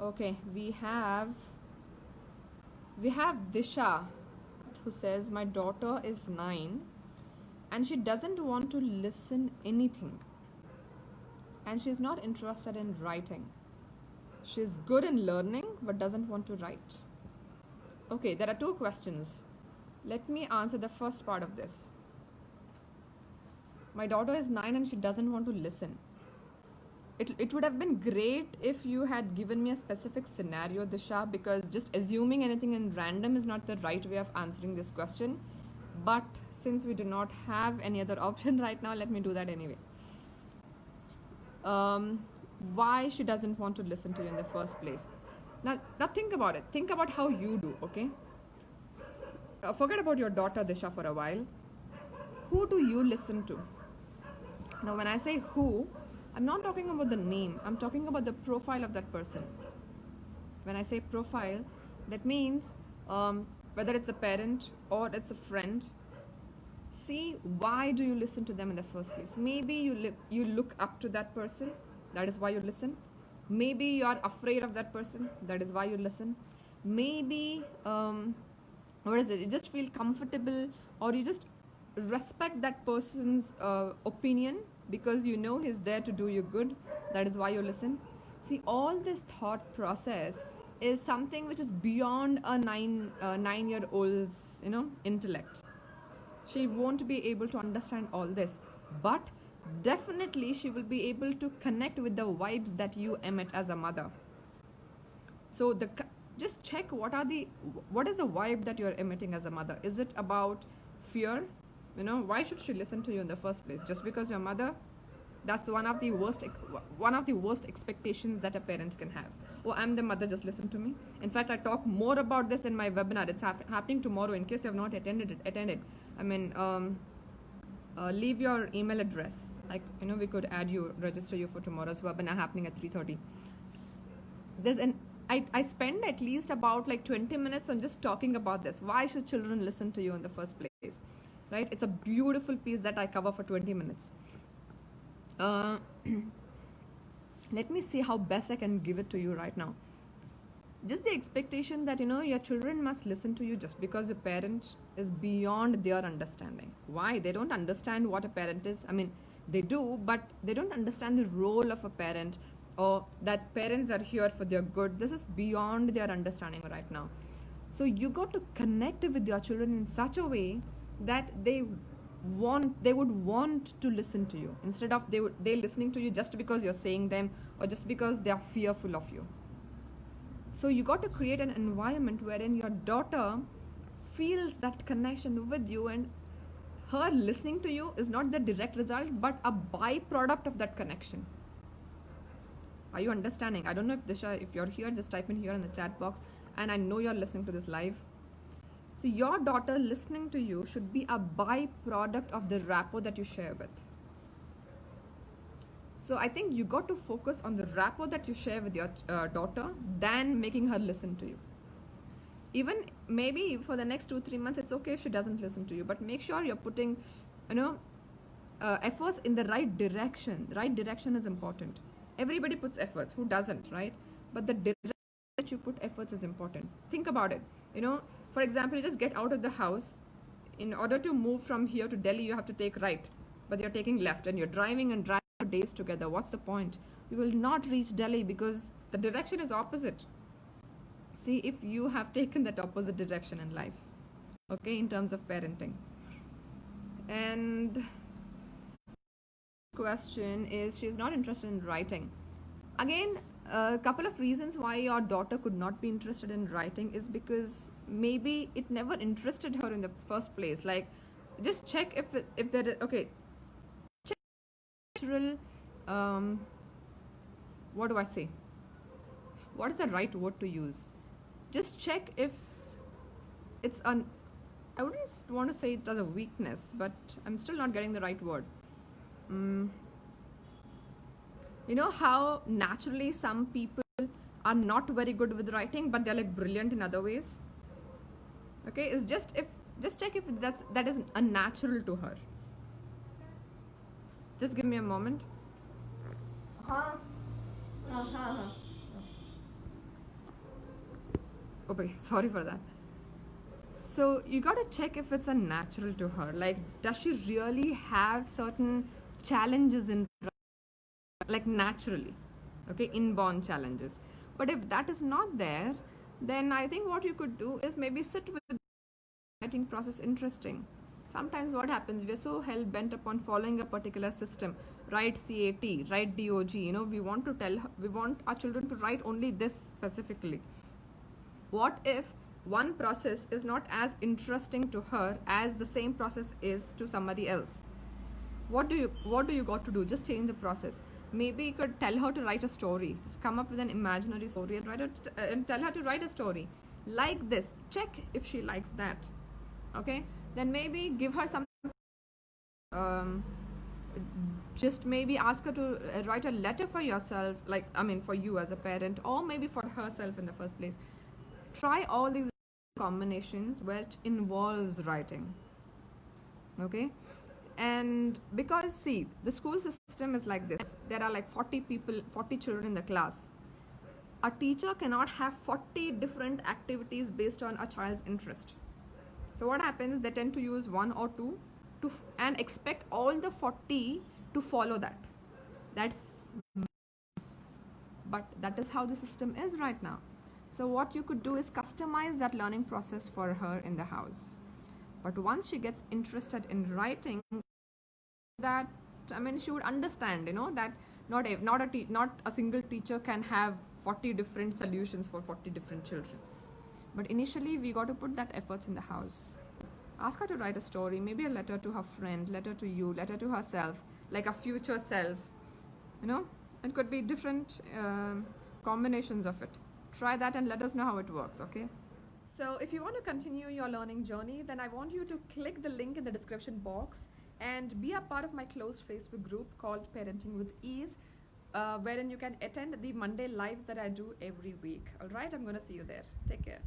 Okay, we have Disha, who says my daughter is 9 and she doesn't want to listen anything, and she's not interested in writing. She's good in learning but doesn't want to write. Okay, there are two questions. Let me answer the first part of this. My daughter is 9 and she doesn't want to listen. It would have been great if you had given me a specific scenario, Disha, because just assuming anything in random is not the right way of answering this question. But since we do not have any other option right now, let me do that anyway. Why she doesn't want to listen to you in the first place. Now think about it. Think about how you do, okay? Forget about your daughter, Disha, for a while. Who do you listen to? Now, when I say who, I'm not talking about the name. I'm talking about the profile of that person. When I say profile, that means whether it's a parent or it's a friend. See, why do you listen to them in the first place? Maybe you look up to that person. That is why you listen. Maybe you are afraid of that person. That is why you listen. Maybe you just feel comfortable, or you just respect that person's opinion because you know he's there to do you good. That is why you listen. See, all this thought process is something which is beyond a 9-year-old's intellect. She won't be able to understand all this, but definitely she will be able to connect with the vibes that you emit as a mother. So just check what is the vibe that you're emitting as a mother. Is it about fear? Why should she listen to you in the first place? Just because you're mother? That's one of the worst expectations that a parent can have. Oh, I'm the mother, just listen to me. In fact, I talk more about this in my webinar. It's happening tomorrow. In case you have not attended. Leave your email address. We could register you for tomorrow's webinar happening at 3:30. I spend at least about 20 minutes on just talking about this. Why should children listen to you in the first place? Right? It's a beautiful piece that I cover for 20 minutes. Let me see how best I can give it to you right now. Just the expectation that your children must listen to you just because a parent is beyond their understanding. Why? They don't understand what a parent is. They do, but they don't understand the role of a parent, or that parents are here for their good. This is beyond their understanding right now. So you got to connect with your children in such a way that they would want to listen to you, instead of they listening to you just because you're saying them, or just because they are fearful of you. So you got to create an environment wherein your daughter feels that connection with you, and her listening to you is not the direct result but a byproduct of that connection. Are you understanding? I don't know if Disha, if you're here, just type in here in the chat box, and I know you're listening to this live. So your daughter listening to you should be a byproduct of the rapport that you share with. So I think you got to focus on the rapport that you share with your daughter than making her listen to you. Even maybe for the next 2-3 months, it's okay if she doesn't listen to you, but make sure you're putting efforts in the right direction. The right direction is important. Everybody puts efforts. Who doesn't, right? But the direction that you put efforts is important. Think about it. For example, you just get out of the house. In order to move from here to Delhi, you have to take right, but you're taking left, and you're driving for days together. What's the point? You will not reach Delhi because the direction is opposite. See if you have taken that opposite direction in life, okay, in terms of parenting. And question is, she's not interested in writing. Again, a couple of reasons why your daughter could not be interested in writing is because maybe it never interested her in the first place. Just check if there is, okay, check natural, what do I say? What is the right word to use? Just check if it's I wouldn't want to say it as a weakness, but I'm still not getting the right word. You know how naturally some people are not very good with writing, but they're brilliant in other ways. Okay, it's just check if that is unnatural to her. Just give me a moment. Okay, sorry for that. So you got to check if it's a natural to her. Like, does she really have certain challenges in, like, naturally, okay, inborn challenges? But if that is not there, then I think what you could do is maybe sit with the writing process interesting. Sometimes what happens, we're so hell bent upon following a particular system. Write CAT, write DOG. We want to we want our children to write only this specifically. What if one process is not as interesting to her as the same process is to somebody else? What do you got to do? Just change the process. Maybe you could tell her to write a story. Just come up with an imaginary story and and tell her to write a story like this. Check if she likes that. Okay, then maybe give her some. Just maybe ask her to write a letter for yourself, like, I mean, for you as a parent, or maybe for herself in the first place. Try all these combinations which involves writing. Okay, and because see, the school system is like this. There are like 40 people, 40 children in the class. A teacher cannot have 40 different activities based on a child's interest. So what happens, they tend to use one or two and expect all the 40 to follow that. But that is how the system is right now. So what you could do is customize that learning process for her in the house. But once she gets interested in writing, that, I mean, she would understand, that not a single teacher can have 40 different solutions for 40 different children. But initially, we got to put that efforts in the house. Ask her to write a story, maybe a letter to her friend, letter to you, letter to herself, like a future self. It could be different combinations of it. Try that and let us know how it works, okay? So if you want to continue your learning journey, then I want you to click the link in the description box and be a part of my closed Facebook group called Parenting with Ease, wherein you can attend the Monday lives that I do every week. All right, I'm going to see you there. Take care.